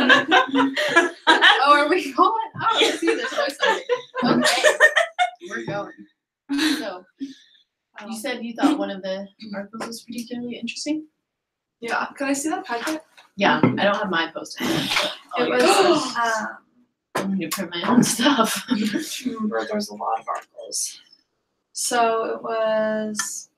Oh, are we going? Oh, let's see the Toy Story. Okay, we're going. So, you said you thought one of the articles was particularly interesting? Yeah. Can I see that packet? Yeah, I don't have my post-it. It was, I need to print my own stuff. I remember there's a lot of articles. So it was.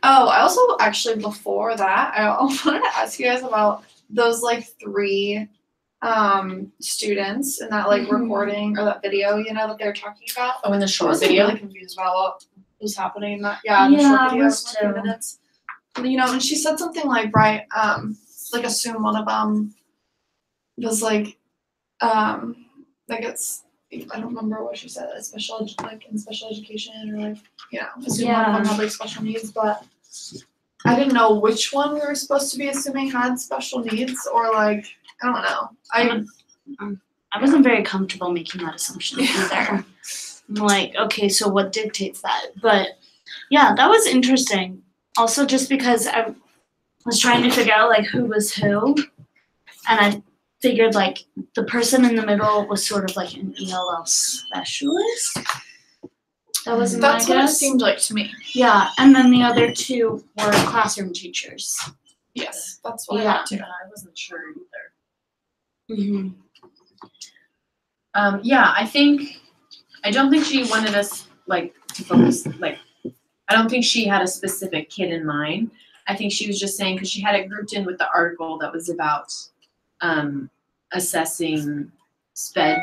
Oh, I also actually before that, I wanted to ask you guys about those like 3 students in that like recording or that video, that they're talking about. Oh, in the I short was video? really confused about what was happening in that. Yeah, in the short video, I was like 2 minutes. And she said something like, right, like assume one of them was like it's, I don't remember what she said, in special education or like, assume one of them had like special needs, but I didn't know which one we were supposed to be assuming had special needs or like, I don't know. I wasn't very comfortable making that assumption either. I'm like, okay, so what dictates that? But yeah, that was interesting. Also, just because I was trying to figure out like who was who, and I figured like the person in the middle was sort of like an ELL specialist. That was my That's what it guess. seemed like to me. Yeah, and then the other 2 were classroom teachers. Yes, that's what I Yeah. thought too. I wasn't sure either. Mm-hmm. Yeah, I don't think she wanted us like to focus, like, I don't think she had a specific kid in mind. I think she was just saying, because she had it grouped in with the article that was about assessing SPED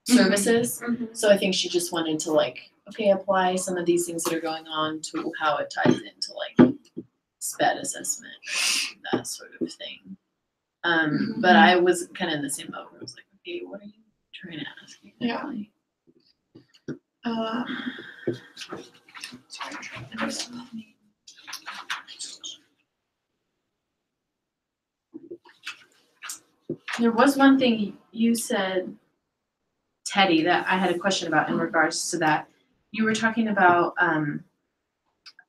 services. Mm-hmm. So I think she just wanted to like, okay, apply some of these things that are going on to how it ties into like SPED assessment, that sort of thing. But I was kind of in the same boat where I was like, okay, what are you trying to ask me? Yeah. Sorry, I'm trying to understand. There was one thing you said, Teddy, that I had a question about in regards to that. You were talking about, I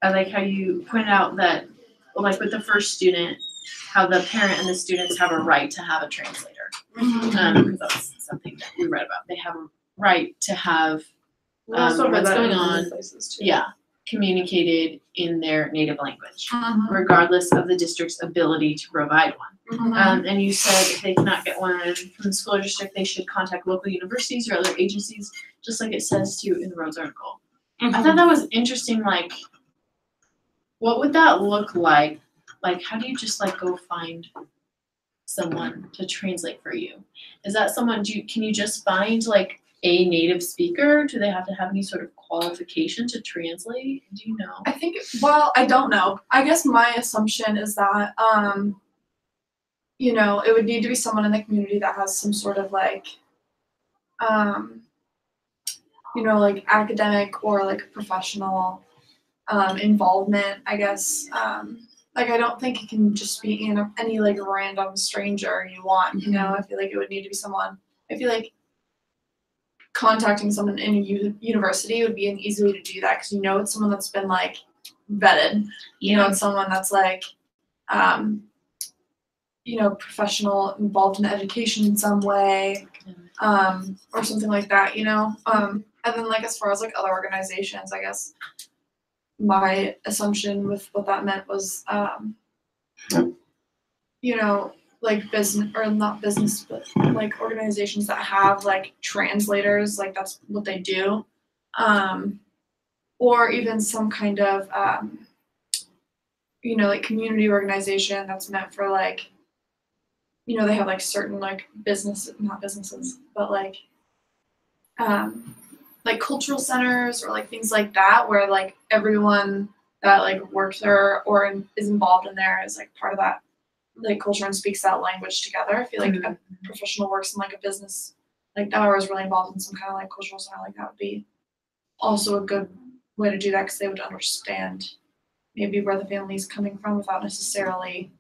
like how you pointed out that, like with the first student, how the parent and the students have a right to have a translator. Because that's something that we read about. They have a right to have what's going on, communicated in their native language, regardless of the district's ability to provide one. And you said if they cannot get one from the school or district, they should contact local universities or other agencies, just like it says to in the Rhodes article. I thought that was interesting. Like, what would that look like? Like, how do you just like go find someone to translate for you? Is that someone? Can you just find like a native speaker? Do they have to have any sort of qualification to translate? Do you know? I think, well, I don't know. I guess my assumption is that, it would need to be someone in the community that has some sort of like, like academic or like professional involvement, I guess. Like, I don't think it can just be any like random stranger you want, I feel like it would need to be someone, I feel like contacting someone in a university would be an easy way to do that because it's someone that's been like vetted. It's someone that's like, professional, involved in education in some way, or something like that. And then like as far as like other organizations, I guess my assumption with what that meant was, like business or not business, but like organizations that have like translators, like that's what they do, or even some kind of like community organization that's meant for like, they have like certain like not businesses, but like cultural centers or like things like that, where like everyone that like works there or is involved in there is like part of that like culture and speaks that language together. I feel like a professional works in like a business like that or is really involved in some kind of like cultural center like that would be also a good way to do that because they would understand maybe where the family's coming from without necessarily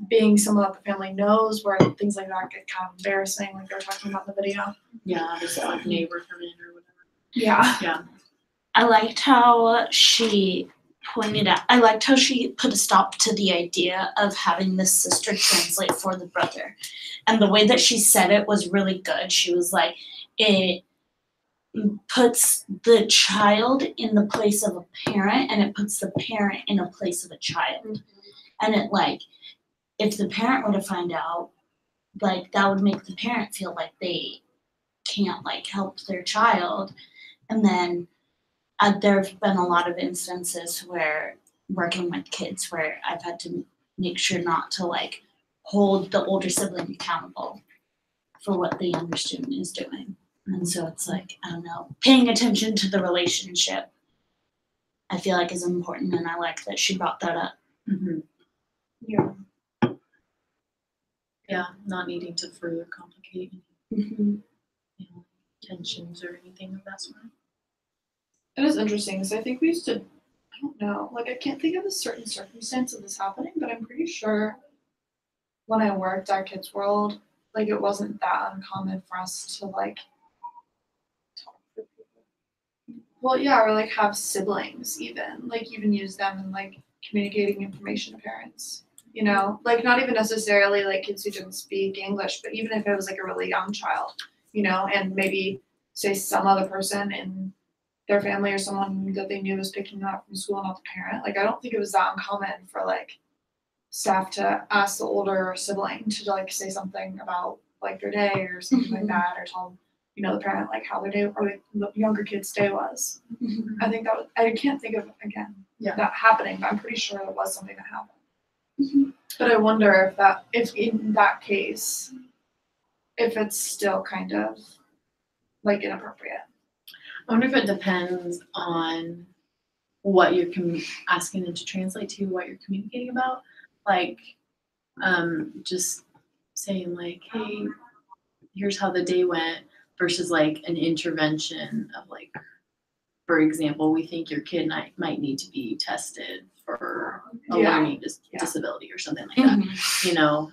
being someone that the family knows, where things like that get kind of embarrassing, like they were talking about in the video. Yeah, just like neighbor come in or whatever. Yeah. Yeah. I liked how she pointed out, I liked how she put a stop to the idea of having the sister translate for the brother. And the way that she said it was really good. She was like, it puts the child in the place of a parent, and it puts the parent in a place of a child. And it, like, if the parent were to find out, like, that would make the parent feel like they can't, like, help their child. And then there have been a lot of instances where working with kids where I've had to make sure not to, like, hold the older sibling accountable for what the younger student is doing. And so it's like, I don't know, paying attention to the relationship, I feel like is important, and I like that she brought that up. Mm-hmm. Yeah. Yeah, not needing to further complicate Mm-hmm. you know, tensions or anything of that sort. It is interesting because I think we used to, I don't know, like I can't think of a certain circumstance of this happening, but I'm pretty sure when I worked at Kids World, like it wasn't that uncommon for us to like talk to people. Well, yeah, or like have siblings even use them in like communicating information to parents. You know, like not even necessarily like kids who didn't speak English, but even if it was like a really young child, you know, and maybe say some other person in their family or someone that they knew was picking them up from school, not the parent. Like I don't think it was that uncommon for like staff to ask the older sibling to like say something about like their day or something like that, or tell you know the parent like how their day or like the younger kid's day was. I think that was, I can't think of again that happening, but I'm pretty sure it was something that happened. But I wonder if in that case, if it's still kind of like inappropriate. I wonder if it depends on what you're asking them to translate to, what you're communicating about. Like, just saying like, hey, here's how the day went, versus like an intervention of like, for example, we think your kid might need to be tested for a learning disability or something like that. You know,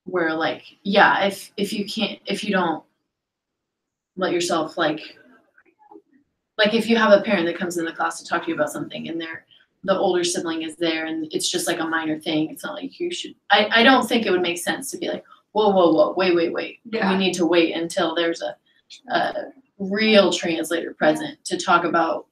where like, if you don't let yourself like if you have a parent that comes in the class to talk to you about something and the older sibling is there and it's just like a minor thing, it's not like you should, I don't think it would make sense to be like, whoa, wait. Yeah. We need to wait until there's a real translator present to talk about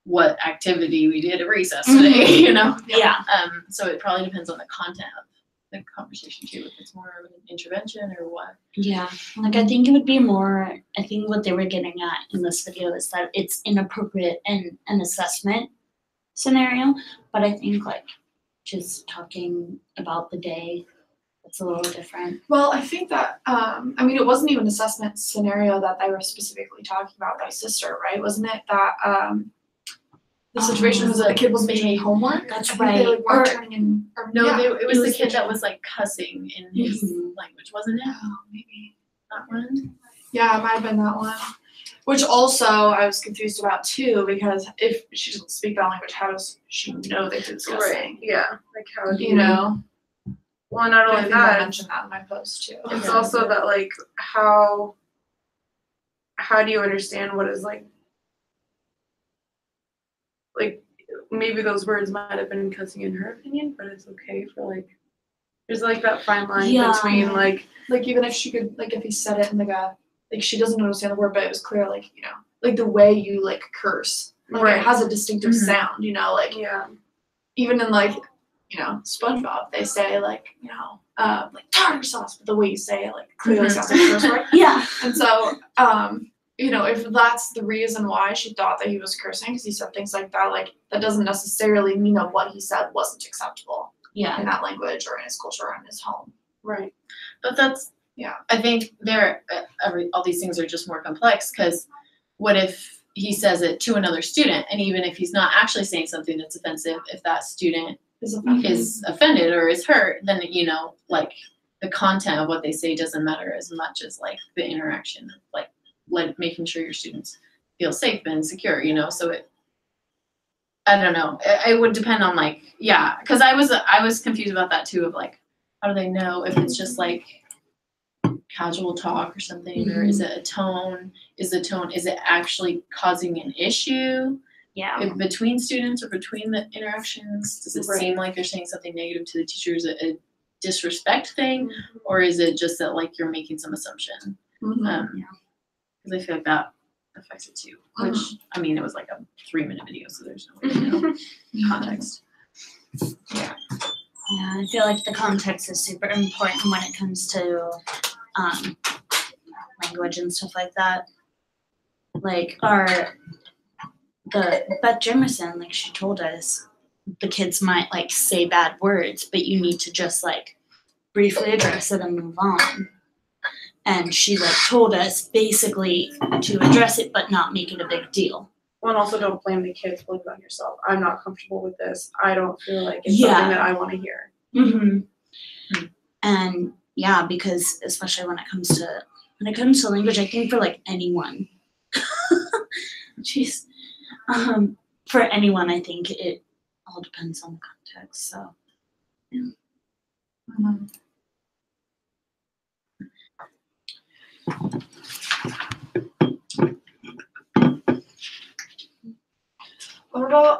what activity we did at recess today, you know? Yeah. So it probably depends on the content of the conversation too, if it's more of an intervention or what. Yeah, like I think it would be more, I think what they were getting at in this video is that it's inappropriate in an assessment scenario, but I think like just talking about the day, it's a little different. Well, I think that, I mean, it wasn't even an assessment scenario that they were specifically talking about with my sister, right? Wasn't it that, the situation was that the kid wasn't doing homework? That's I think right. They like weren't turning in, or No, yeah. it was the kid that was like cussing in his language, wasn't it? Oh, maybe. That one? Yeah, it might have been that one. Which also I was confused about too, because if she doesn't speak that language, how does she know that it's cussing? Yeah. Like how do You know? Well, not I only think I that, mentioned that in my post too. it's also that like how do you understand what is like maybe those words might have been cussing in her opinion, but it's okay for like there's like that fine line between like even if she could if he said it in like she doesn't understand the word, but it was clear like the way you like curse. Like it has a distinctive sound, like even in like, SpongeBob, they say like tartar sauce, but the way you say it like clearly sounds like a curse word. Yeah. And so if that's the reason why she thought that he was cursing because he said things like that, like that doesn't necessarily mean that what he said wasn't acceptable in that language or in his culture or in his home. Right. But that's, I think all these things are just more complex because what if he says it to another student, and even if he's not actually saying something that's offensive, if that student is offended or is hurt, then, like the content of what they say doesn't matter as much as like the interaction of like making sure your students feel safe and secure, so I don't know. It would depend on because I was confused about that too of like, how do they know if it's just like casual talk or something, or is it a tone? Is it actually causing an issue? if between students or between the interactions? Does it seem like you're saying something negative to the teacher? Is it a disrespect thing, or is it just that like you're making some assumption? Because I feel like that affects it too. Which I mean, it was like a 3-minute video, so there's no way to know context. Yeah, I feel like the context is super important when it comes to language and stuff like that. Like Beth Jimerson, like she told us, the kids might like say bad words, but you need to just like briefly address it and move on. And she like told us basically to address it but not make it a big deal. Well, and also don't blame the kids, blame it on yourself. I'm not comfortable with this. I don't feel like it's something that I want to hear. And yeah, because especially when it comes to language, I think for like anyone, jeez, for anyone, I think it all depends on the context. So, yeah. What about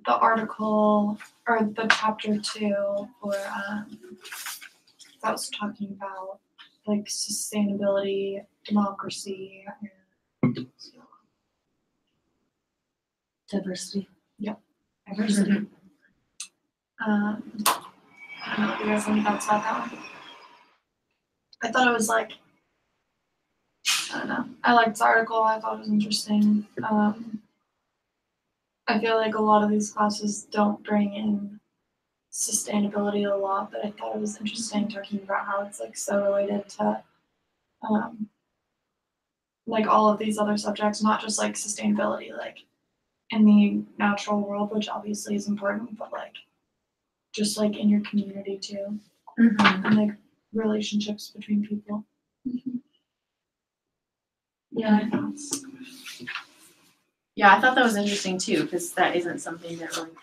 the article or the chapter 2 where that was talking about like sustainability, democracy, and Diversity. Yep. Diversity. I don't know if you guys have any thoughts about that one. I thought it was like, I don't know. I liked the article. I thought it was interesting. I feel like a lot of these classes don't bring in sustainability a lot, but I thought it was interesting talking about how it's like so related to like all of these other subjects, not just like sustainability, like in the natural world, which obviously is important, but like just like in your community too, and like relationships between people. Yeah, I thought that was interesting too, because that isn't something that really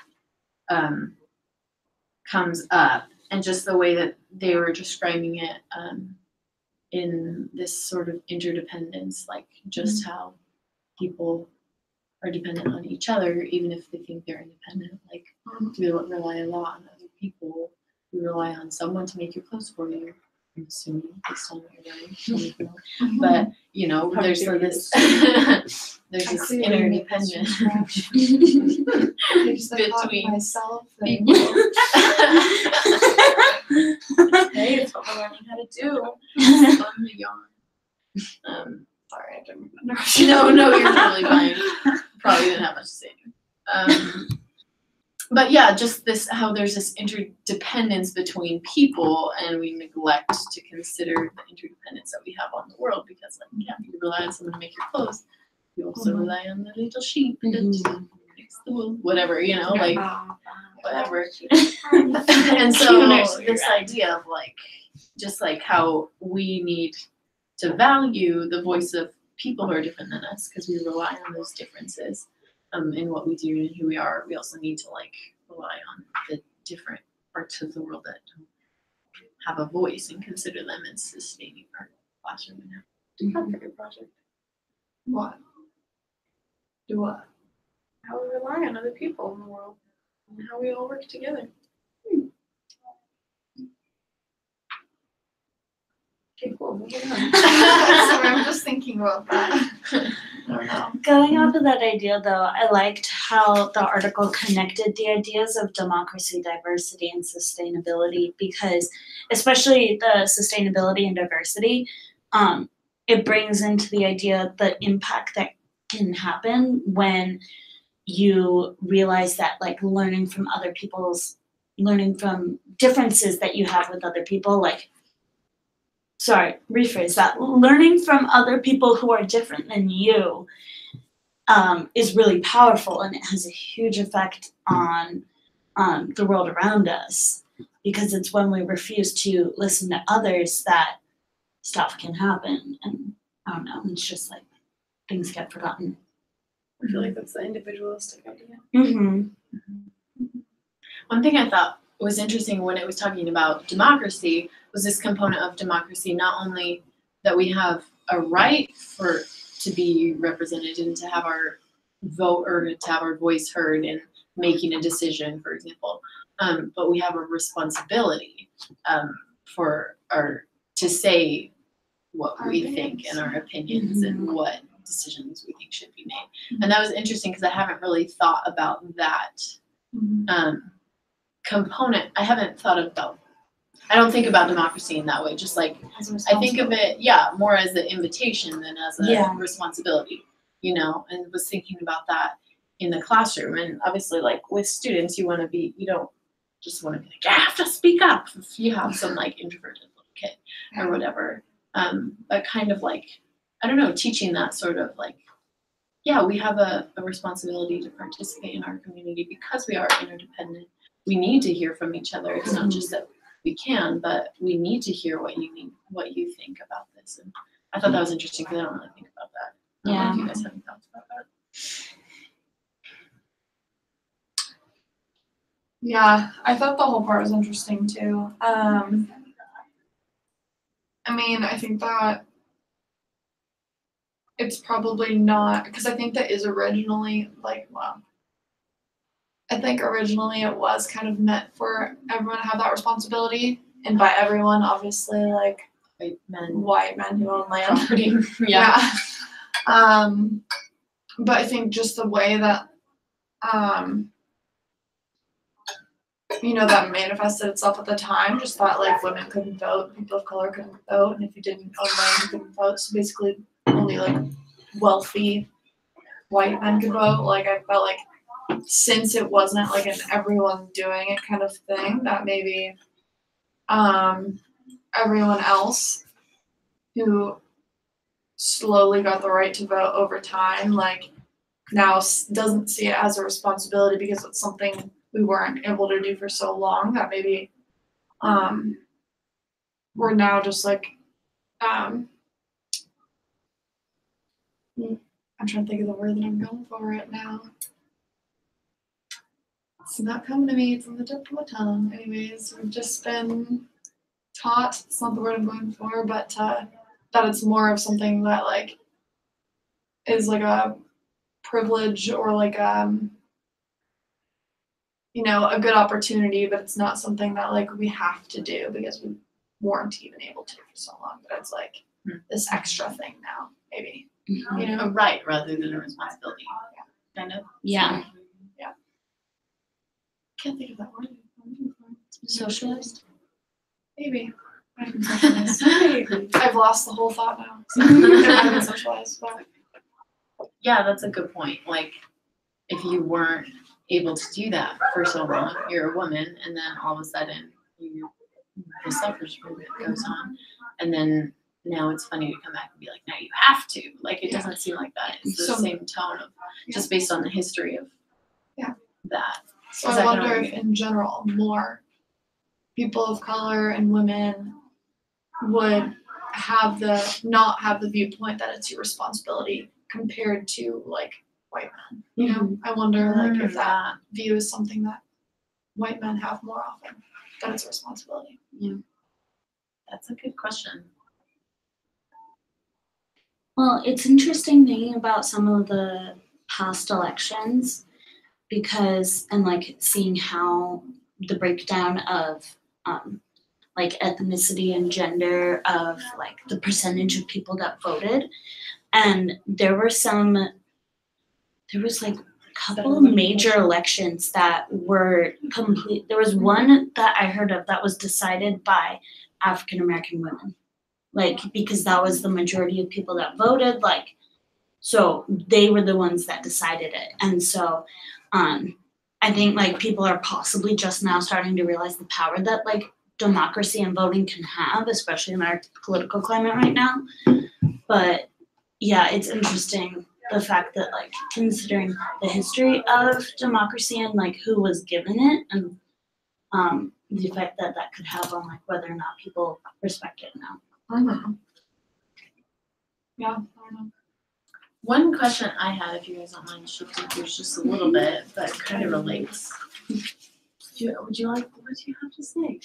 comes up, and just the way that they were describing it in this sort of interdependence, like just how people are dependent on each other, even if they think they're independent. Like we rely a lot on other people. We rely on someone to make your clothes for you. I'm assuming based on what you're wearing, but you know, there's this there's this interdependence between myself. people. Hey, it's what we're learning how to do. On the yarn. Sorry, I didn't No, you're totally fine. Probably didn't have much to say. But yeah, just this, how there's this interdependence between people, and we neglect to consider the interdependence that we have on the world, because like, yeah, you rely on someone to make your clothes. You also rely on the little sheep that makes the wool, whatever, you know, like whatever. And so this idea of like, just like how we need to value the voice of people who are different than us, because we rely on those differences in what we do and who we are. We also need to like rely on the different parts of the world that don't have a voice and consider them as sustaining our classroom. That's a good project. What? Do what? How we rely on other people in the world and how we all work together. Okay, cool. Moving on. Sorry, I'm just thinking about that. I don't know. Going off of that idea, though, I liked how the article connected the ideas of democracy, diversity, and sustainability, because especially the sustainability and diversity, it brings into the idea the impact that can happen when you realize that like learning from differences that you have with other people, like, sorry, rephrase that. Learning from other people who are different than you is really powerful, and it has a huge effect on the world around us, because it's when we refuse to listen to others that stuff can happen. And I don't know, it's just like things get forgotten. I feel like that's the individualistic idea. One thing I thought was interesting when it was talking about democracy was this component of democracy, not only that we have a right to be represented and to have our vote or to have our voice heard in making a decision, for example. But we have a responsibility to say what Our we opinions. think and our opinions and what decisions we think should be made. And that was interesting because I haven't really thought about that component. I haven't thought about, I don't think about democracy in that way, just like I think of it, more as an invitation than as a responsibility, and was thinking about that in the classroom. And obviously, like with students, you don't just want to be like, I have to speak up if you have some like introverted little kid or whatever. But kind of like, I don't know, teaching that sort of like, we have a responsibility to participate in our community because we are interdependent. We need to hear from each other. It's not just that we can, but we need to hear what you think about this. And I thought that was interesting because I don't really think about that. I don't know if you guys have any thoughts about that. Yeah, I thought the whole part was interesting too. I mean, I think that it's probably not, because I think that is originally I think originally it was kind of meant for everyone to have that responsibility, and by everyone, obviously, like white men who own land. Property. But I think just the way that that manifested itself at the time, just thought like women couldn't vote, people of color couldn't vote, and if you didn't own land, you couldn't vote. So basically, only like wealthy white men could vote. Like I felt like since it wasn't like an everyone doing it kind of thing, that maybe everyone else who slowly got the right to vote over time, like now doesn't see it as a responsibility because it's something we weren't able to do for so long, that maybe we're now just like I'm trying to think of the word that I'm going for right now. It's not coming to me, it's on the tip of my tongue. Anyways, we've just been taught, it's not the word I'm going for, but that it's more of something that like is like a privilege or like a good opportunity, but it's not something that like we have to do because we weren't even able to for so long. But it's like this extra thing now, maybe. A right rather than a responsibility. Kind of. Yeah. Can't think of that word. Socialist? Maybe. Might have been socialized. Maybe. I've lost the whole thought now. So it might have been socialized, but Yeah, that's a good point. Like, if you weren't able to do that for so long, you're a woman, and then all of a sudden, the suffrage movement goes on, and then now it's funny to come back and be like, now you have to. Like, it doesn't seem like that. It's the same tone of just based on the history of that. So I wonder if, in general, more people of color and women would not have the viewpoint that it's your responsibility compared to like white men. I wonder like if that view is something that white men have more often, that it's a responsibility. Yeah, that's a good question. Well, it's interesting thinking about some of the past elections because, and like seeing how the breakdown of like ethnicity and gender of like the percentage of people that voted. And there was like a couple of major elections that were complete. There was one that I heard of that was decided by African American women, like because that was the majority of people that voted, like so they were the ones that decided it. And so I think like people are possibly just now starting to realize the power that like democracy and voting can have, especially in our political climate right now. But yeah, it's interesting the fact that like considering the history of democracy and like who was given it and the effect that that could have on like whether or not people respect it now. Yeah, I don't know. One question I had, if you guys don't mind shifting gears just a little bit, but it kind of relates. What do you have to say?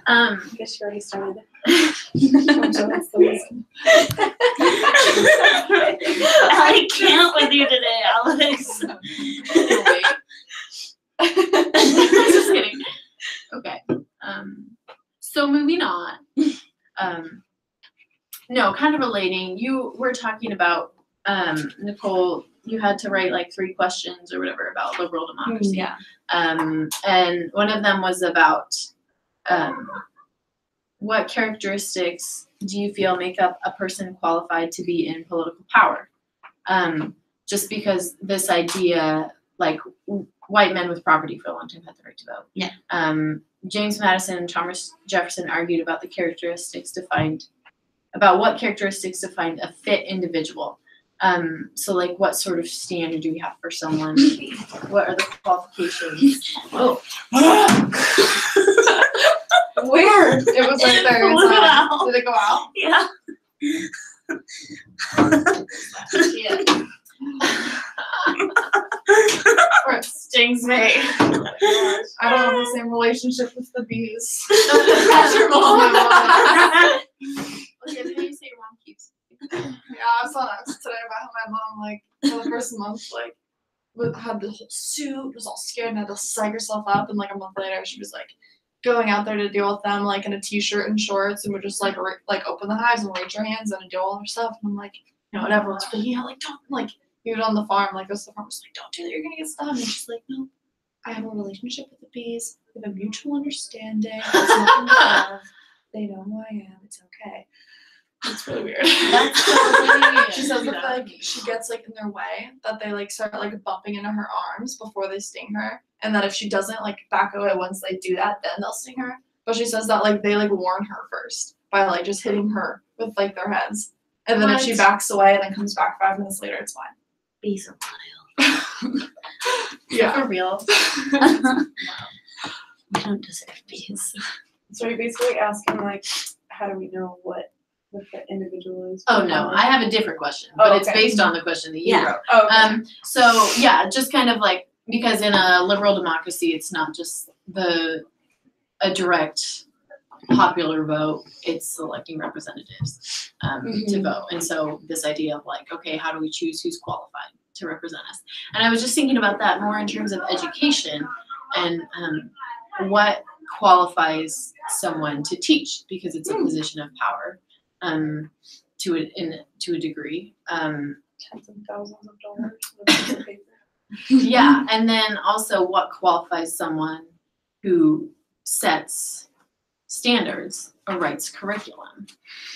I guess you already started. I can't with no, kind of relating. You were talking about Nicole. You had to write like 3 questions or whatever about liberal democracy. Yeah. And one of them was about what characteristics do you feel make up a person qualified to be in political power? Just because this idea, like white men with property for a long time had the right to vote. Yeah. James Madison and Thomas Jefferson argued about what characteristics defined a fit individual. So like what sort of standard do we have for someone? What are the qualifications? Oh. Weird. It was right there. Look it out. Did it go out? Yeah. Yeah. Or it stings me. I don't have the same relationship with the bees. That's your mom. My Okay, then you say your mom keeps. Yeah, I saw that today about how my mom, like, for the first month, like, had the whole suit, was all scared and had to psych herself up, and like a month later she was like going out there to deal with them like in a t-shirt and shorts, and would just like open the hives and raise her hands and do all her stuff, and I'm like, you know, and everyone's freaking out, like, don't, like, even on the farm, like, the farmer's like, don't do that, you're gonna get stung, and she's like, no, I have a relationship with the bees, we have a mutual understanding, it's nothing love. They know who I am, it's okay. It's really weird. That's so weird. She says that like she gets like in their way, that they like start like bumping into her arms before they sting her, and that if she doesn't like back away once they do that, then they'll sting her. But she says that like they like warn her first by like just hitting her with like their heads, and then if she backs away and then comes back 5 minutes later, it's fine. Bees are wild. Yeah. For real. We don't deserve bees. So you're basically asking, like, how do we know what the individual is? Oh no, I have a different question, but Oh, it's okay. based on the question that you Yeah. wrote. Oh, okay. So yeah, just kind of like, because in a liberal democracy, it's not just a direct popular vote, it's selecting representatives to vote. And so this idea of like, okay, how do we choose who's qualified to represent us? And I was just thinking about that more in terms of education and what qualifies someone to teach, because it's a position of power to a degree. Tens of thousands of dollars for a piece of paper. Yeah, and then also what qualifies someone who sets standards or writes curriculum.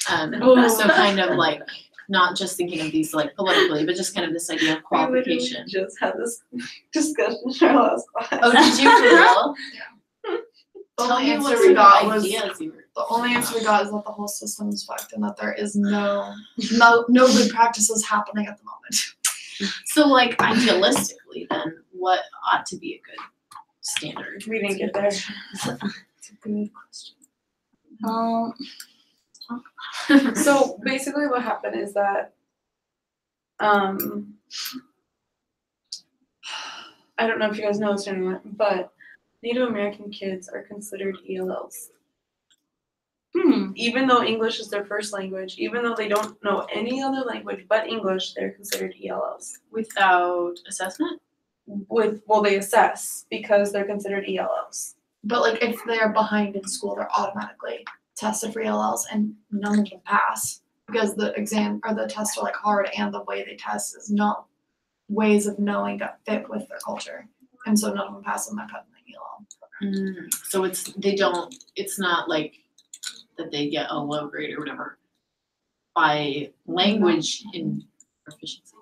So kind of like not just thinking of these like politically, but just kind of this idea of qualification. We literally just had this discussion in our last class. Oh, did you for real? The Tell only me answer what we sort got of was ideas you were. the only answer we got is that the whole system is fucked and that there is no good practices happening at the moment. So like idealistically, then what ought to be a good standard? We didn't get there. It's a good question. So basically what happened is that I don't know if you guys know this or not, but Native American kids are considered ELLs. Even though English is their first language, even though they don't know any other language but English, they're considered ELLs. Without assessment? They Assess because they're considered ELLs. But like if they're behind in school, they're automatically tested for ELLs and none of them pass because the exam or the tests are like hard and the way they test is not ways of knowing that fit with their culture. And so none of them pass and they're cut in the ELL. So it's not like that they get a low grade or whatever by language in proficiency.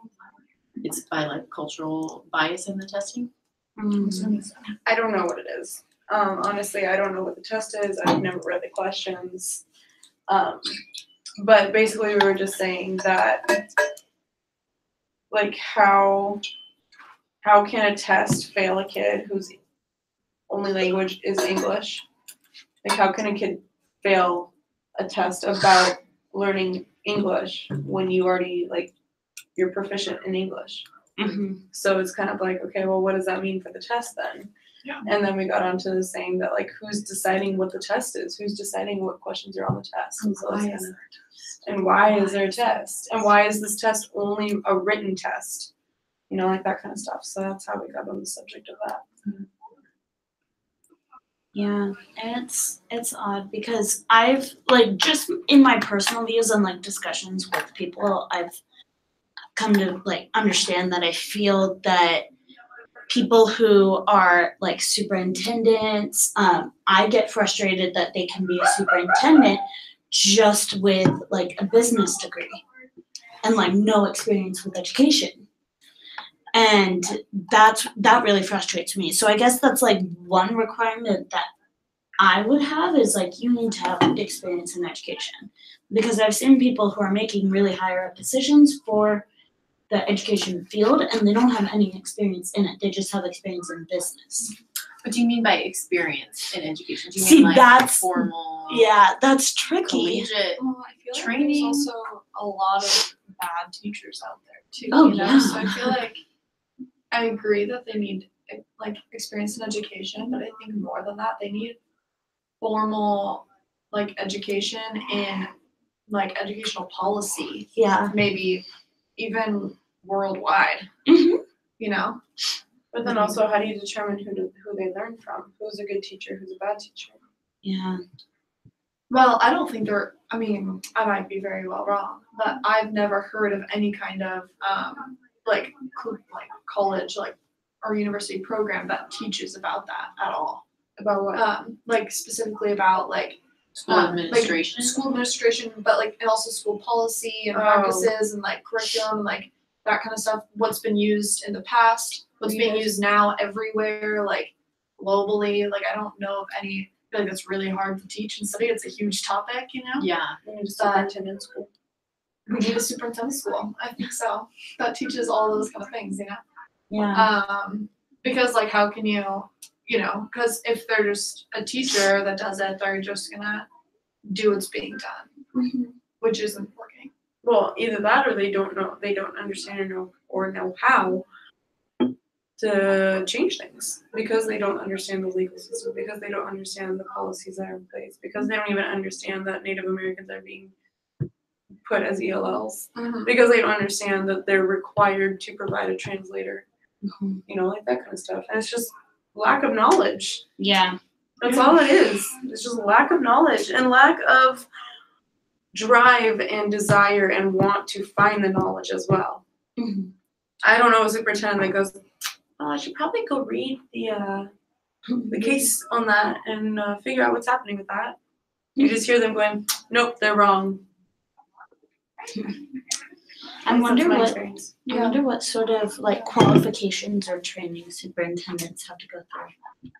It's by like cultural bias in the testing. I don't know what it is. Honestly, I don't know what the test is. I've never read the questions. But basically we were just saying that like how can a test fail a kid whose only language is English? Like how can a kid fail a test about learning English when you already like you're proficient in English? So it's kind of like, okay, well, what does that mean for the test then? Yeah. And then we got onto the saying that like who's deciding what the test is? Who's deciding what questions are on the test? And so it's kind of, and why is there a test? And why is this test only a written test? You know, like that kind of stuff. So that's how we got on the subject of that. Yeah, it's odd because I've like just in my personal views and like discussions with people, I've come to like understand that I feel that people who are like superintendents, I get frustrated that they can be a superintendent just with like a business degree and like no experience with education. And that really frustrates me. So I guess that's like one requirement that I would have is like you need to have experience in education. Because I've seen people who are making really higher up positions for the education field and they don't have any experience in it. They just have experience in business. What do you mean by experience in education? Do you See, mean like that's- formal Yeah, that's tricky. collegiate? Well, I feel like Training. there's also a lot of bad teachers out there too. Oh, you know? yeah. So I feel like I agree that they need like experience in education, but I think more than that, they need formal like education in like educational policy, Yeah. maybe even worldwide. Mhm. You know? But then also, how do you determine who they learn from? Who's a good teacher? Who's a bad teacher? Yeah. Well, I don't think I mean, I might be very well wrong, but I've never heard of any kind of like college or university program that teaches about that at all. About what? Like specifically about like School administration? like school administration, but like and also school policy and Oh. practices and like curriculum and like that kind of stuff. What's been used in the past, what's being used now everywhere, like globally. Like I don't know of any. I feel like it's really hard to teach and study. It's a huge topic, you know. Yeah. We need a superintendent school. We need a superintendent school. I think so. That teaches all those kind of things, you know. Yeah. Because like how can you know, because if they're just a teacher that does it, they're just gonna do what's being done, Mhm. which isn't working. Well, either that or they don't understand or know how to change things because they don't understand the legal system, because they don't understand the policies that are in place, because they don't even understand that Native Americans are being put as ELLs, because they don't understand that they're required to provide a translator, Mhm. you know, like that kind of stuff. And it's just lack of knowledge. Yeah. That's all it is. It's just lack of knowledge and lack of drive and desire and want to find the knowledge as well. Mhm. I don't know a superintendent that goes, oh, I should probably go read the case on that and figure out what's happening with that. You just hear them going, nope, they're wrong. I wonder That's my what experience. I wonder what sort of like qualifications or training superintendents have to go through.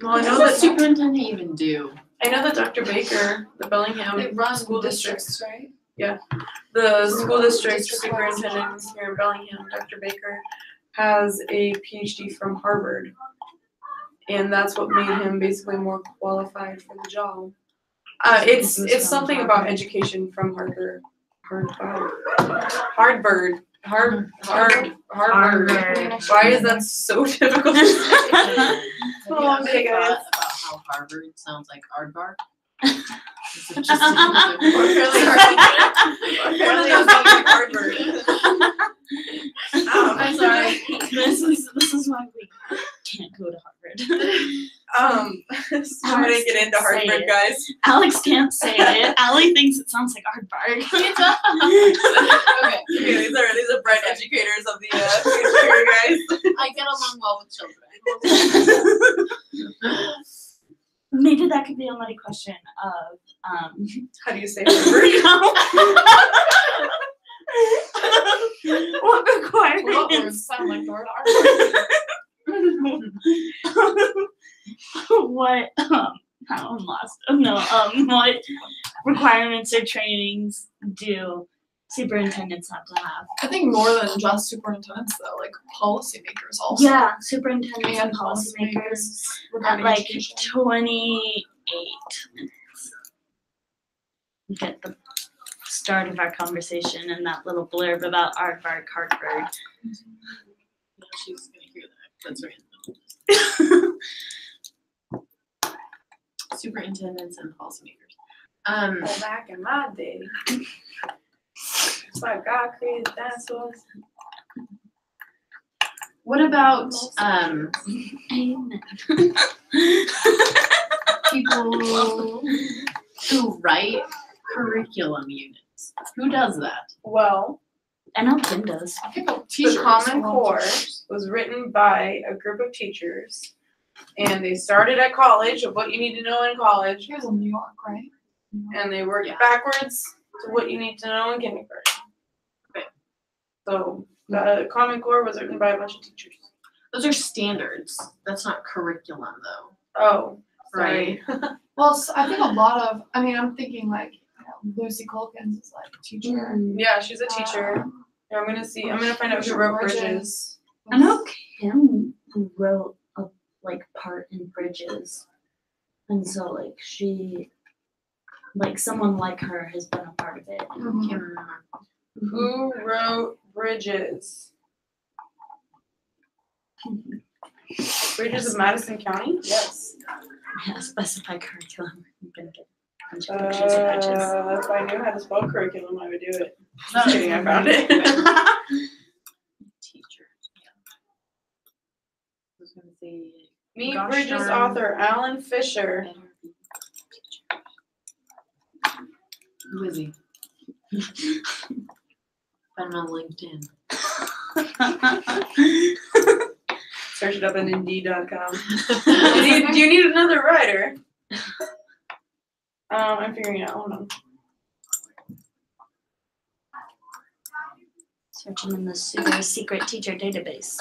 Well, I What know does a that superintendent even do? Dr. Baker, the Bellingham They run school district, districts, right? the school district District superintendent here in Bellingham, Dr. Baker, has a PhD from Harvard. And that's what made him basically more qualified for the job. It's something about education from Harvard. Harvard. Why is that so difficult to say? Have you Oh, ever okay, guys. thought about how Harvard sounds like aardvark? Is it just really Harvard. I'm sorry. This is why we can't go to Harvard. So we didn't get into Say Harvard, it. guys. Alex can't say it. Allie thinks it sounds like aardvark. Okay. These are bright educators of the future, guys. I get along well with children. Maybe that could be a money question of How do you say Harvard? what What requirements words sound like the word what I'm lost. No, what requirements or trainings do superintendents have to have? I think more than just superintendents though, like policymakers also. Yeah, superintendents and And policymakers at regarding like education. 28 minutes. We get the start of our conversation and that little blurb about aardvark Harvard. She's gonna hear that. That's right. Superintendents and policymakers. Well, back in my day, that's why God created dinosaurs. What about Amen. people who write curriculum units? Who does that? Well, I know Kim does. I think of the teachers. Common a lot of Core teachers. was written by a group of teachers, and they started at college of what you need to know in college, She was in New York, right? and they worked Yeah. backwards to what you need to know in kindergarten. Okay. So the Common Core was written by a bunch of teachers. Those are standards. That's not curriculum though. Oh, sorry. Well, I think a lot of, I'm thinking like, Lucy Culkins is like a teacher. Yeah, she's a teacher. Yeah, I'm gonna find out who wrote Bridges. I know Kim wrote a part in Bridges, and so she, someone like her has been a part of it. Mhm. Can't remember. Who wrote Bridges? Bridges of Madison County? Yes. Yeah, specify curriculum. I'm gonna get a bunch of pictures of Bridges. If I knew how to spell curriculum, I would do it. No, Just kidding, I found it. Teacher. Yeah. I was gonna say Meet Gosh Bridges darn. author Alan Fisher. better be teacher. Who is he? Find him on LinkedIn. Search it up on Indeed.com. Do you need another writer? I'm figuring it out. Hold on. Search him in the super secret teacher database.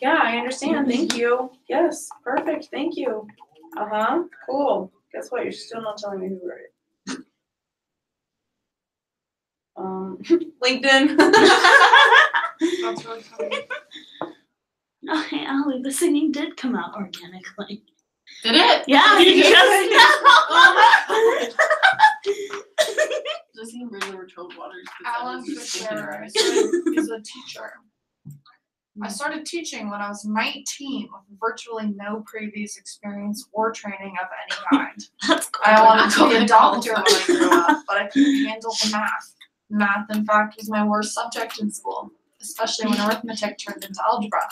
Yeah, I understand. Thank you. Yes, perfect. Thank you. Cool. Guess what? You're still not telling me who wrote it. LinkedIn. That's really funny. Oh, hey, Allie, the singing did come out organically. Did it? Yeah, you just Does he really were told waters? Alan Fisher is a teacher. I started teaching when I was 19 with virtually no previous experience or training of any kind. That's cool. I wanted to be a Cool. doctor when I grew up, but I couldn't handle the math. Math, in fact, was my worst subject in school, especially when arithmetic turned into algebra.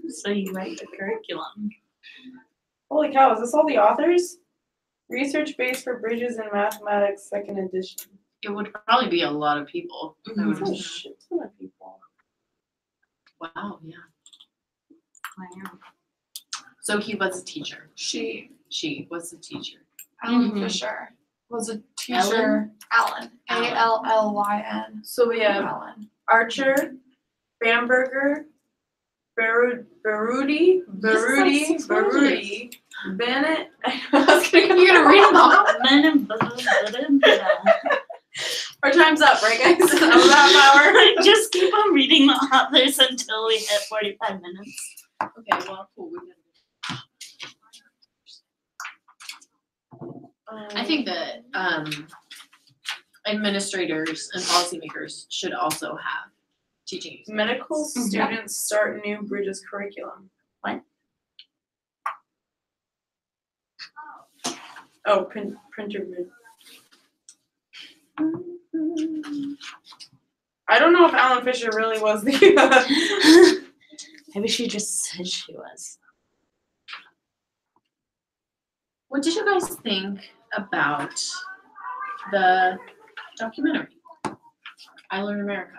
So you write the curriculum. Holy cow, is this all the authors? Research base for Bridges in Mathematics, 2nd edition. It would probably be a lot of people. I would That's a assume. shit ton of people. Wow, yeah. Wow. So he was a teacher. She, She was a teacher. Alan Mhm. Fisher, was a teacher. Alan. Allyn. So we have Alan. Archer, Bamberger, Baruti, Bennett. I was gonna You're gonna read them all? Our time's up, right, guys? About an hour. Just keep on reading the authors until we hit 45 minutes. Okay, well, cool. I think that administrators and policymakers should also have teaching experience. Medical students start new Bridges curriculum. What? Oh, printer grid. I don't know if Alan Fisher really was the. Maybe she just said she was. What did you guys think about the documentary, I Learn America?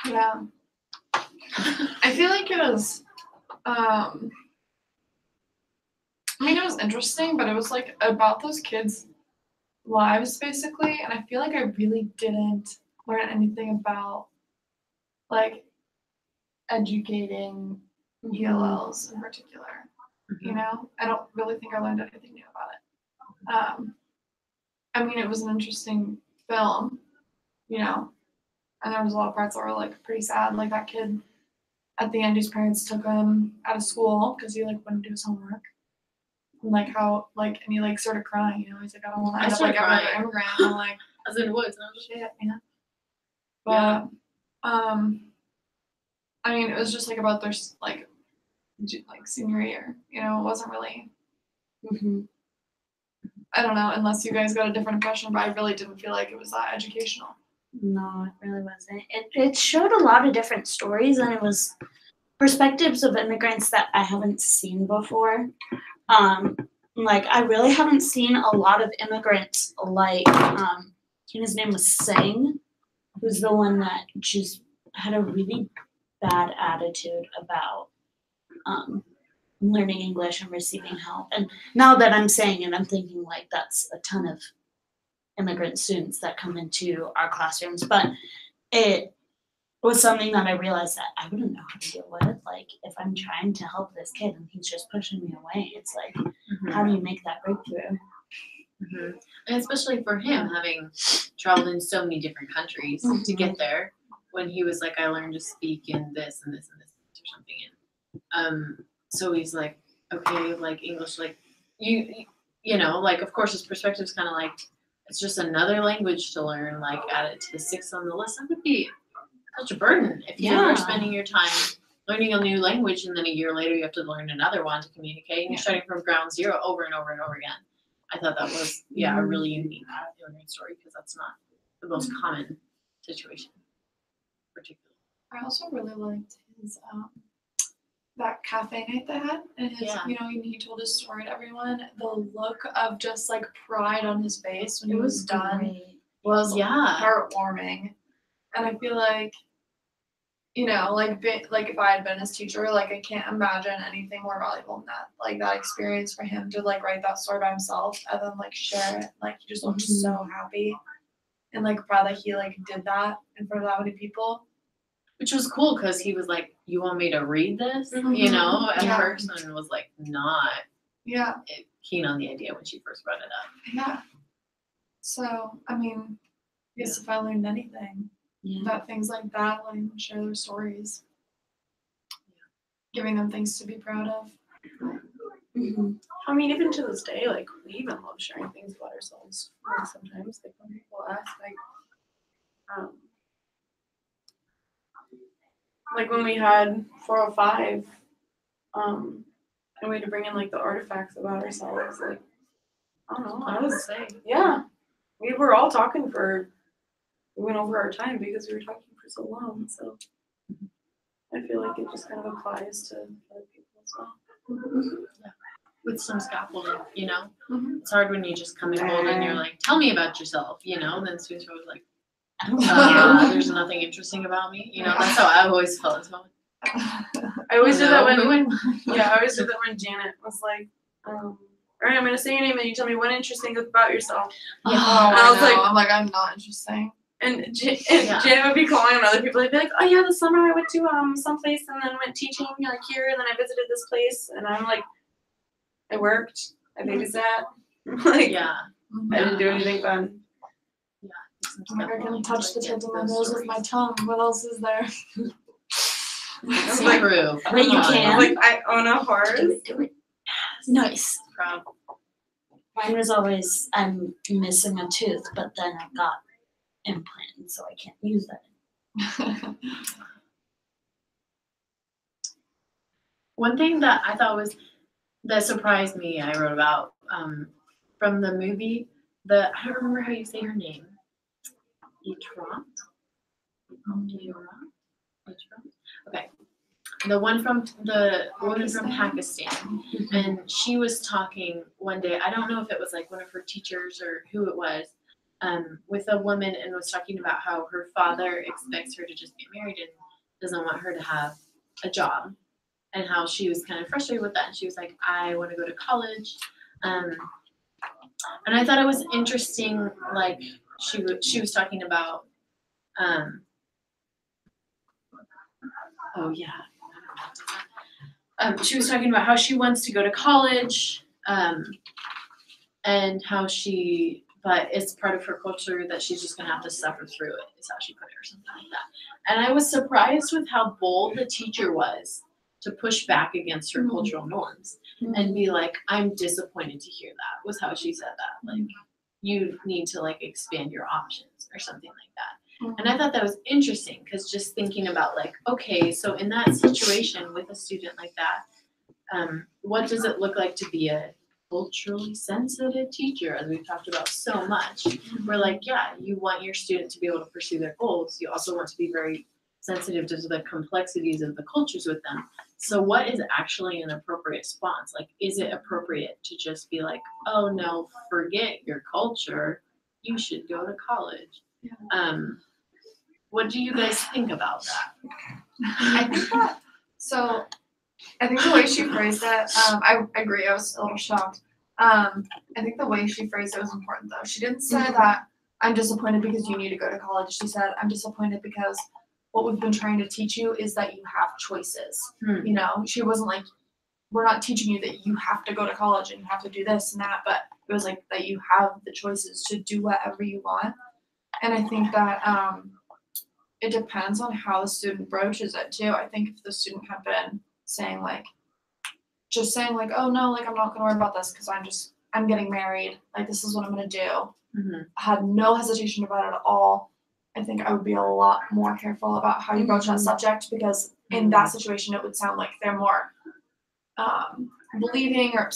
Yeah. I feel like it was, it was interesting, but it was like about those kids' lives basically, and I feel like I really didn't learn anything about like educating ELLs in particular. You know, I don't really think I learned anything new about it. It was an interesting film, you know, and there was a lot of parts that were like pretty sad, like that kid at the end whose parents took him out of school because he like wouldn't do his homework, and like how like and he like started crying, you know, he's like, I don't want to end up like every other immigrant. And I'm like, I was in the woods, and I was shit, man. But it was just like about their like like senior year. You know, it wasn't really. Mhm. I don't know, unless you guys got a different impression, but I really didn't feel like it was that educational. No, it really wasn't. It showed a lot of different stories, and it was perspectives of immigrants that I haven't seen before. Like I really haven't seen a lot of immigrants like his name was Singh, who's the one that just had a really bad attitude about learning English and receiving help. And now that I'm saying it, I'm thinking like that's a ton of immigrant students that come into our classrooms. But it was something that I realized that I wouldn't know how to deal with. Like if I'm trying to help this kid and he's just pushing me away, it's like, how do you make that breakthrough? And especially for him, having traveled in so many different countries to get there, when he was like, I learned to speak in this and this and this or something. And so he's like, okay, like English, like you know, like of course his perspective is kind of like, it's just another language to learn, like add it to the 6th on the list. That would be such a burden if you're spending your time learning a new language and then a year later you have to learn another one to communicate and you're starting from ground zero over and over and over again. I thought that was a really unique immigrant story because that's not the most common situation, particularly. I also really liked his that cafe night they had, and his you know he told his story to everyone. The look of just like pride on his face when he was done was heartwarming, and I feel like you know like if I had been his teacher, like I can't imagine anything more valuable than that. Like that experience for him to like write that story by himself and then like share it. Like he just looked so happy and like proud that he like did that in front of that many people. Which was cool because he was like, you want me to read this? You know, at first, and was like not keen on the idea when she first brought it up. Yeah. So, I mean, I guess if I learned anything, that things like that, like share their stories. Giving them things to be proud of. I mean, even to this day, like we even love sharing things about ourselves. Like sometimes, like when people ask, like when we had 405, and we had to bring in like the artifacts about ourselves. Like I don't know, we were all talking we went over our time because we were talking for so long. So I feel like it just kind of applies to other people as well. With some scaffolding, you know? It's hard when you just come in cold and you're like, tell me about yourself, you know? And then students are always like, I don't know. There's nothing interesting about me. You know, that's how I always felt as well. I always did that when Janet was like, all right, I'm gonna say your name and you tell me one interesting thing about yourself. Yeah. I'm like, I'm not interesting. And Janet would be calling on other people. I'd be like, oh yeah, this summer I went to someplace and then went teaching like here and then I visited this place and I'm like, I worked, I babysat, like I didn't do anything fun. I'm like, I can touch the tip of my nose with my tongue. What else is there? That's like, true. Wait, you can. Like I own a horse. Do it. Nice. Proud. Mine was always I'm missing a tooth, but then I've got implants, so I can't use that. One thing that I thought that surprised me, I wrote about from the movie. I don't remember how you say her name. Okay. The one from the woman from Pakistan, and she was talking one day. I don't know if it was like one of her teachers or who it was, with a woman, and was talking about how her father expects her to just get married and doesn't want her to have a job, and how she was kind of frustrated with that. And she was like, I want to go to college, and I thought it was interesting. Like she was talking about, she was talking about how she wants to go to college, and how but it's part of her culture that she's just gonna have to suffer through it, is how she put it, or something like that. And I was surprised with how bold the teacher was to push back against her cultural norms and be like, I'm disappointed to hear that, was how she said that. Like, you need to like expand your options or something like that. And I thought that was interesting because just thinking about like, okay, so in that situation with a student like that, what does it look like to be a culturally sensitive teacher, as we've talked about so much? We're like, yeah, you want your student to be able to pursue their goals. You also want to be very sensitive to the complexities of the cultures with them. So what is actually an appropriate response? Like, is it appropriate to just be like, oh no, forget your culture, you should go to college? What do you guys think about that? I think that, so I think the way she phrased it, I agree, I was a little shocked. I think the way she phrased it was important though. She didn't say that I'm disappointed because you need to go to college. She said, I'm disappointed because what we've been trying to teach you is that you have choices. You know, she wasn't like, we're not teaching you that you have to go to college and you have to do this and that, but it was like that you have the choices to do whatever you want. And I think that it depends on how the student broaches it too. I think if the student had been saying like, just saying like, oh no, like I'm not gonna worry about this because I'm getting married, like this is what I'm gonna do. I had no hesitation about it at all. I think I would be a lot more careful about how you broach that subject, because in that situation it would sound like they're more believing or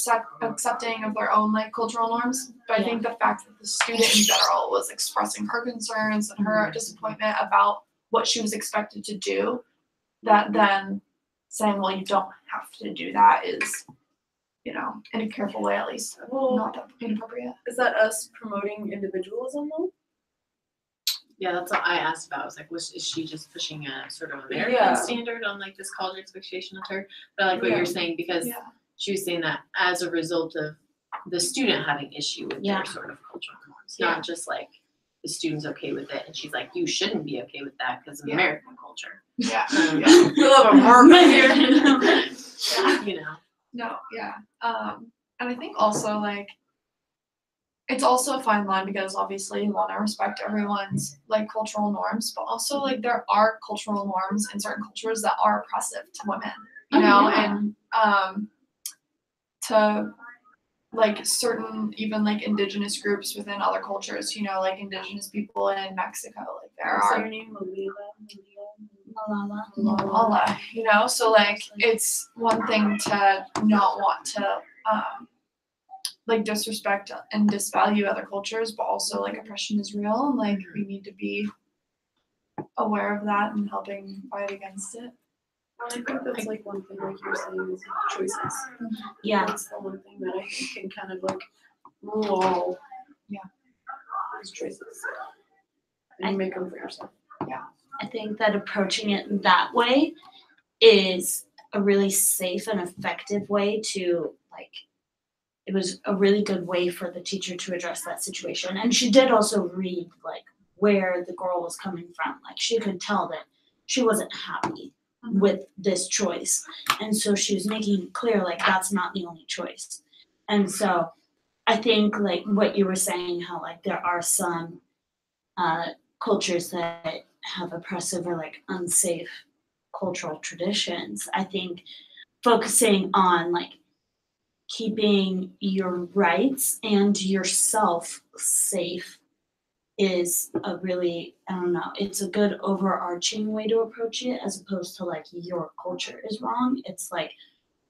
accepting of their own like cultural norms. But I think the fact that the student in general was expressing her concerns and her disappointment about what she was expected to do, that then saying, well, you don't have to do that is, you know, in a careful way at least, not that inappropriate. Is that us promoting individualism though? Yeah, that's what I asked about. I was like, is she just pushing a sort of American standard on like this college expectation of her? But I like what you're saying, because she was saying that as a result of the student having issue with their sort of cultural norms, not just like the student's okay with it, and she's like, you shouldn't be okay with that because of American culture. We love America here. You know. No, and I think also like it's also a fine line, because obviously you want to respect everyone's like cultural norms, but also like there are cultural norms in certain cultures that are oppressive to women, you know, and to like certain even like indigenous groups within other cultures, you know, like indigenous people in Mexico, like there are Malala, you know, so like it's one thing to not want to like disrespect and disvalue other cultures, but also like oppression is real, and like we need to be aware of that and helping fight against it. Well, I think that's like one thing, like you're saying, is choices. That's the one thing that I think can kind of like rule all those choices. And you make them for yourself. I think that approaching it that way is a really safe and effective way to like, it was a really good way for the teacher to address that situation. And she did also read like where the girl was coming from. Like she could tell that she wasn't happy with this choice. And so she was making it clear like that's not the only choice. And so I think like what you were saying, how like there are some cultures that have oppressive or like unsafe cultural traditions. I think focusing on like keeping your rights and yourself safe is a really, I don't know, it's a good overarching way to approach it, as opposed to like your culture is wrong. It's like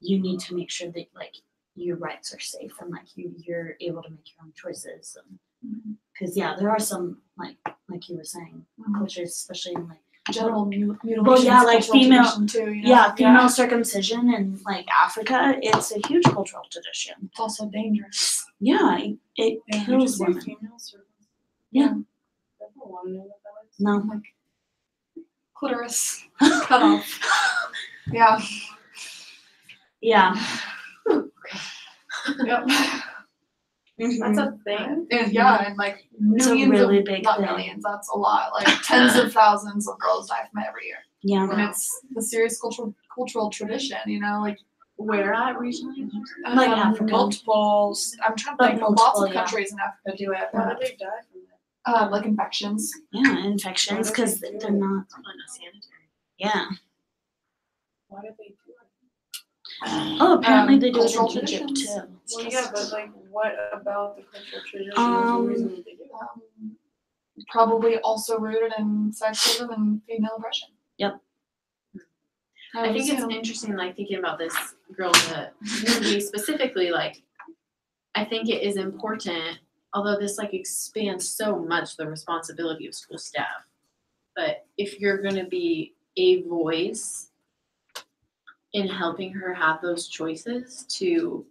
you need to make sure that like your rights are safe and like you're able to make your own choices. Because there are some like you were saying, cultures, especially in like Genital mutilation. Well, like female, too, you know? Female circumcision in like Africa, it's a huge cultural tradition. It's also dangerous. It kills women. Female circumcision? Yeah. I don't want to know what that is. No. Like clitoris cut off. Yeah. Yep. That's a thing? And like It's a millions really of, big not thing. millions, that's a lot. Like tens of thousands of girls die from it every year. Yeah. And it's a serious cultural tradition, you know, like Where at regionally? Like Africa. multiples. I'm trying to But think. Lots multiple, of countries in Africa do it. Why But, do they die from that? like infections. Yeah, infections because they're not. It's probably not sanitary. Yeah. Why do they do it? Oh, apparently they do it cultural in Egypt traditions. too. Well, yeah, but like, what about the cultural tradition is the reason that they do it? Probably also rooted in sexism and female oppression. Yep. I think it's interesting, like thinking about this girl in the movie specifically, like, I think it is important, although this like expands so much the responsibility of school staff. But if you're gonna be a voice in helping her have those choices to,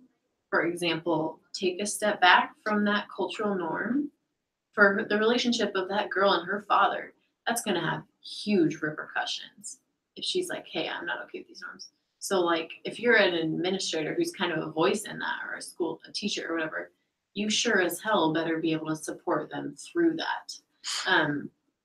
for example, take a step back from that cultural norm for the relationship of that girl and her father, that's gonna have huge repercussions if she's like, hey, I'm not okay with these norms. So like if you're an administrator who's kind of a voice in that, or a teacher or whatever, you sure as hell better be able to support them through that.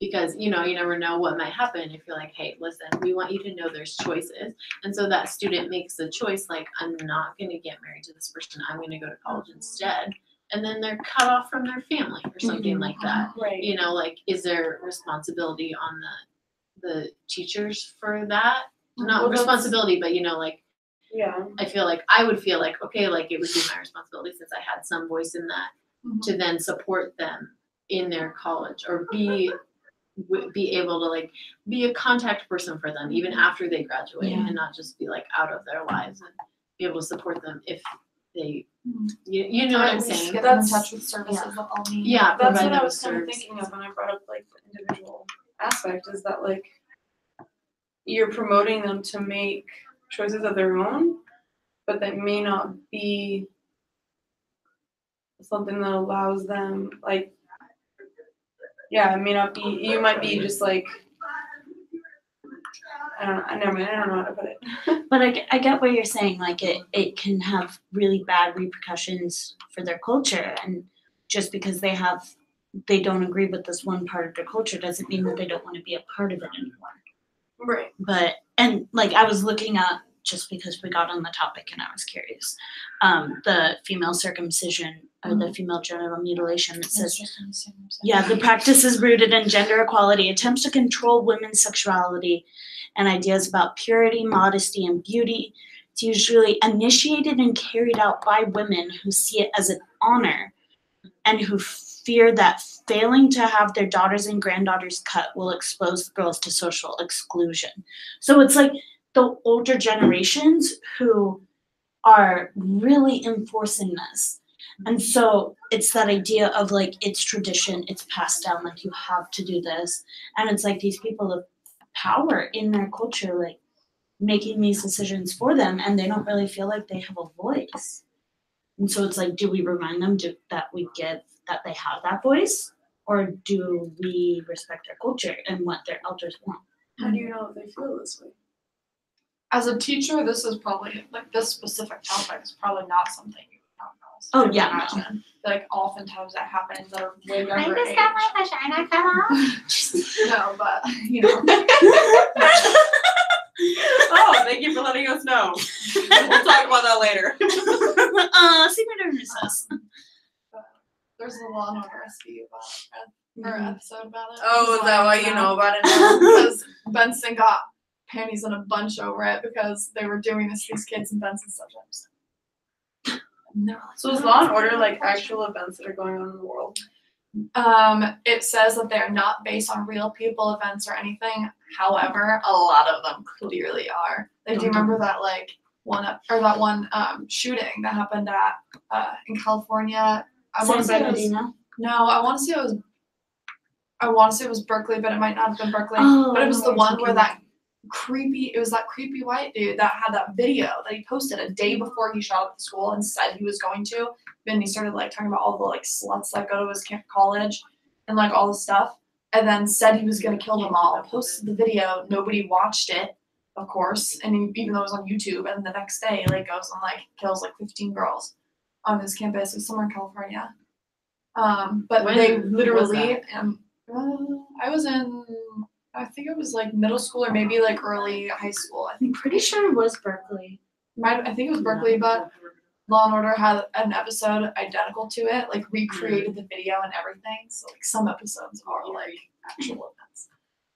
Because you never know what might happen if you're like, hey, listen, we want you to know there's choices. And so that student makes a choice like, I'm not gonna get married to this person, I'm gonna go to college instead. And then they're cut off from their family or something like that. Right. Like, is there responsibility on the teachers for that? Not Well, responsibility, but like, Yeah. I would feel like, okay, like it would be my responsibility since I had some voice in that to then support them in their college or be able to like be a contact person for them even after they graduate and not just be like out of their lives, and be able to support them if they, you know what I'm saying? Get them in touch with services that they'll need. Yeah, That's provide what I them was kind of services. thinking of when I brought up like the individual aspect, is that like you're promoting them to make choices of their own, but that may not be something that allows them like, yeah, it may not be, you might be just like, I don't know how to put it. But I get what you're saying. Like it can have really bad repercussions for their culture, and just because they don't agree with this one part of their culture doesn't mean that they don't want to be a part of it anymore. Right. But and like I was looking at, just because we got on the topic and I was curious, the female circumcision or the female genital mutilation. It says, yeah, the practice is rooted in gender equality, attempts to control women's sexuality and ideas about purity, modesty, and beauty. It's usually initiated and carried out by women who see it as an honor and who fear that failing to have their daughters and granddaughters cut will expose girls to social exclusion. So it's like the older generations who are really enforcing this. And so it's that idea of like, it's tradition, it's passed down, like you have to do this. And it's like these people of power in their culture, like making these decisions for them, and they don't really feel like they have a voice. And so it's like, do we remind them that they have that voice, or do we respect their culture and what their elders want? How do you know if they feel this way? As a teacher, this is probably like this specific topic is probably not something you would talk about. Oh, I would yeah, imagine. Like oftentimes that happens at a way younger age. my vagina cut off. No, but you know. Oh, thank you for letting us know. We'll talk about that later. See my during recess. There's a Law and Order SVU about or episode about it. Oh, is that why you know about it now? Because Benson got panties in a bunch over it because they were doing this to these kids, and Benson's subjects. So is Law and Order like actual events that are going on in the world? It says that they're not based on real people, events, or anything. However, a lot of them clearly are. Like, do you remember that like one shooting that happened at in California? I want to say it was Berkeley, but it might not have been Berkeley. Oh, but it was the one where that it was that creepy white dude that had that video that he posted a day before he shot up the school and said he was going to. Then he started like talking about all the like sluts that go to his college and like all the stuff, and then said he was gonna kill them all. Posted the video, nobody watched it, of course, and even though it was on YouTube. And the next day, like goes and like kills like 15 girls on his campus. It was somewhere in California. But When they was literally, I think it was like middle school or maybe like early high school. I'm pretty sure it was Berkeley. I think it was Berkeley, but Law and Order had an episode identical to it, like recreated the video and everything. So like some episodes are like actual events.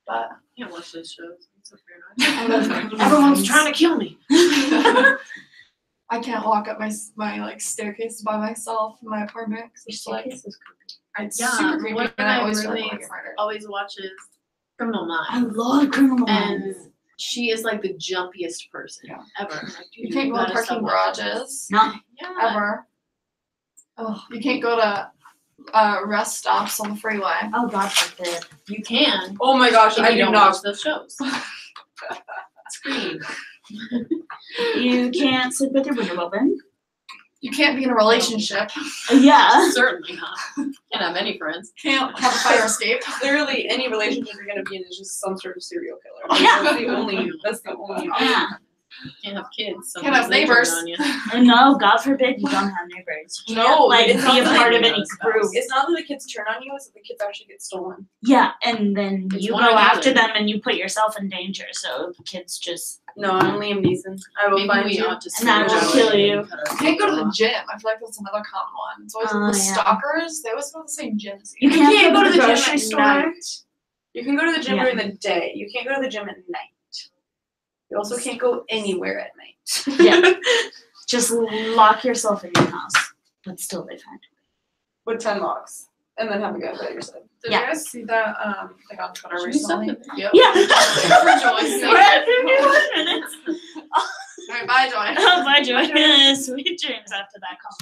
But I can't watch those shows. It's so paranoid. Everyone's trying to kill me. I can't walk up my like staircase by myself in my apartment because it's like it's super creepy, one of and I my always feel like I roommates get murdered. always watches Criminal I Minds. love Criminal And Minds. she is like the jumpiest person Yeah. ever. Like, You can't go in parking garages No. Yeah. ever. Oh, you can't go to rest stops on the freeway. Oh God forbid. You can. Oh my gosh, If I you do don't not. watch those shows. Scream. You can't sleep with your window open. You can't be in a relationship. Yeah. Certainly not. Can't have any friends. Can't have a fire escape. Literally, any relationship you're gonna be in is just some sort of serial killer. Like, Yeah. That's the only option. Yeah. Can't have kids. Can't have sometimes they turn neighbors. on you. No, God forbid you don't have neighbors. You No, can't, like it's be a not part like of any those group. It's not that the kids turn on you; it's that the kids actually get stolen. Yeah, and then It's you one go or the after other. them and you put yourself in danger. So the kids just No, I'm Liam Neeson. I will Maybe find we you. ought to And I will switch kill our- you. You can't go to the gym. I feel like that's another common one. It's always Oh, the yeah. stalkers. They always go to the same gyms. You can't go to the gym grocery at store. night. You can go to the gym Yeah. during the day. You can't go to the gym at night. You also can't go anywhere at night. Yeah. Just lock yourself in your house, but still they find With 10 locks. And then have a gun by your side. Did Yeah. you guys see that like on Twitter Should we stop recently? the video? Yeah. Rejoice. We're at 51 minutes. Alright, bye, Joy. Oh, bye, Joy. Sweet dreams after that call.